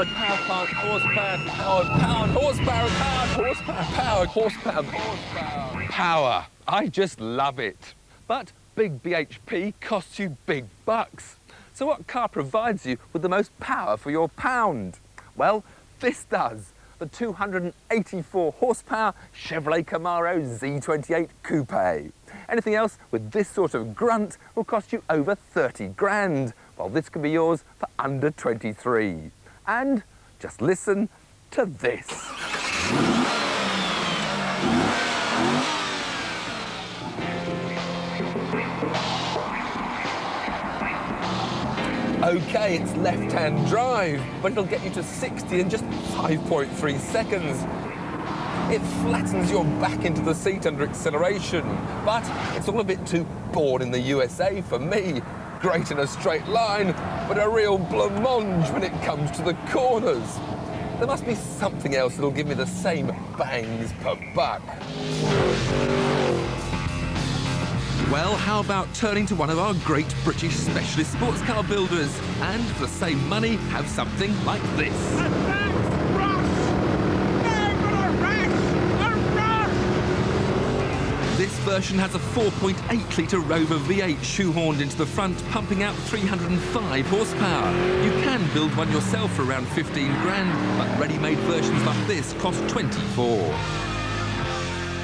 powered, power plant, horsepower, powered, horsepower, powered, horsepower, powered, horsepower, horsepower, power. I just love it. But big BHP costs you big bucks. So what car provides you with the most power for your pound? Well, this does. The 284 horsepower Chevrolet Camaro Z28 Coupe. Anything else with this sort of grunt will cost you over 30 grand, while this can be yours for under 23. And just listen to this. OK, it's left-hand drive, but it'll get you to 60 in just 5.3 seconds. It flattens your back into the seat under acceleration, but it's all a bit too born in the USA for me. Great in a straight line, but a real blancmange when it comes to the corners. There must be something else that'll give me the same bangs per buck. Well, how about turning to one of our great British specialist sports car builders and, for the same money, have something like this. This version has a 4.8-litre Rover V8 shoehorned into the front, pumping out 305 horsepower. You can build one yourself for around 15 grand, but ready-made versions like this cost 24.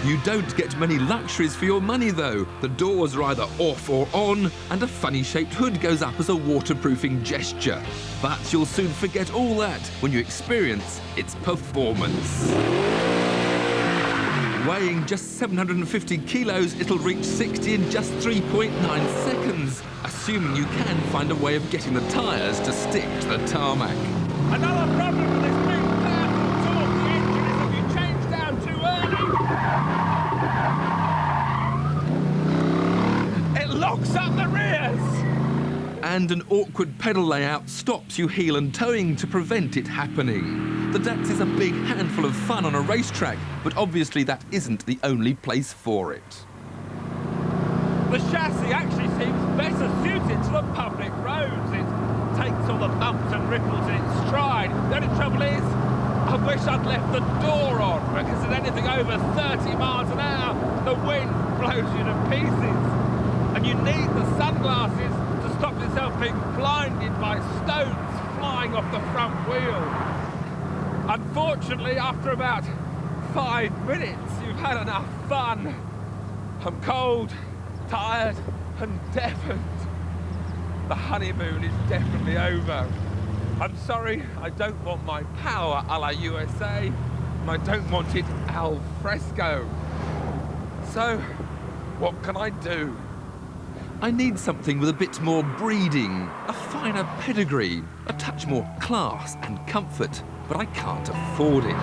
You don't get many luxuries for your money, though. The doors are either off or on, and a funny-shaped hood goes up as a waterproofing gesture. But you'll soon forget all that when you experience its performance. Weighing just 750 kilos, it'll reach 60 in just 3.9 seconds, assuming you can find a way of getting the tyres to stick to the tarmac. Another problem with this big powerful torque engine is if you change down too early, it locks up the rears. And an awkward pedal layout stops you heel and toeing to prevent it happening. The Dax is a big handful of fun on a racetrack, but obviously that isn't the only place for it. The chassis actually seems better suited to the public roads. It takes all the bumps and ripples in its stride. The only trouble is, I wish I'd left the door on, because at anything over 30 miles an hour, the wind blows you to pieces. And you need the sunglasses to stop yourself being blinded by stones flying off the front wheel. Unfortunately, after about 5 minutes, you've had enough fun. I'm cold, tired, and deafened. The honeymoon is definitely over. I'm sorry, I don't want my power a la USA, and I don't want it al fresco. So, what can I do? I need something with a bit more breeding, a finer pedigree, a touch more class and comfort, but I can't afford it.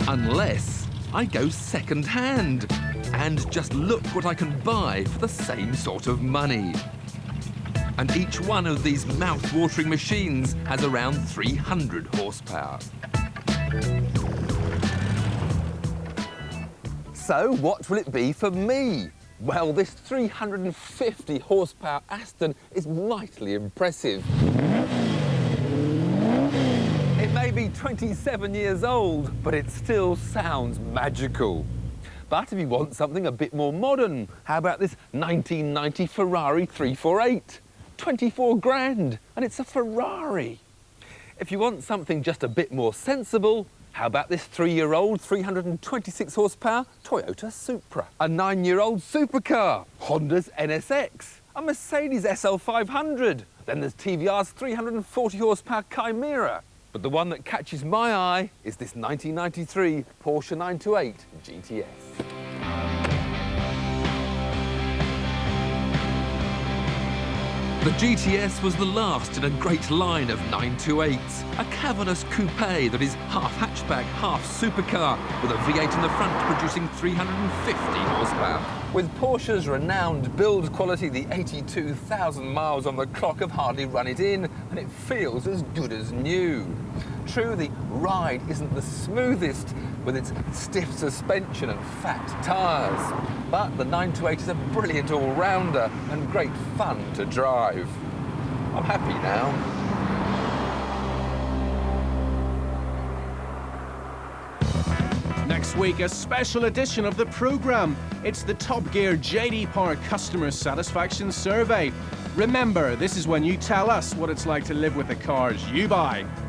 Unless I go second-hand and just look what I can buy for the same sort of money. And each one of these mouth-watering machines has around 300 horsepower. So what will it be for me? Well, this 350 horsepower Aston is mightily impressive. It may be 27 years old, but it still sounds magical. But if you want something a bit more modern, how about this 1990 Ferrari 348? 24 grand, and it's a Ferrari. If you want something just a bit more sensible, how about this 3-year-old 326 horsepower Toyota Supra? A 9-year-old supercar, Honda's NSX, a Mercedes SL500. Then there's TVR's 340 horsepower Chimera. But the one that catches my eye is this 1993 Porsche 928 GTS. The GTS was the last in a great line of 928s, a cavernous coupe that is half hatchback, half supercar, with a V8 in the front producing 350 horsepower. With Porsche's renowned build quality, the 82,000 miles on the clock have hardly run it in, and it feels as good as new. True, the ride isn't the smoothest, with its stiff suspension and fat tyres, but the 928 is a brilliant all-rounder and great fun to drive. I'm happy now. Next week, a special edition of the programme. It's the Top Gear JD Power Customer Satisfaction Survey. Remember, this is when you tell us what it's like to live with the cars you buy.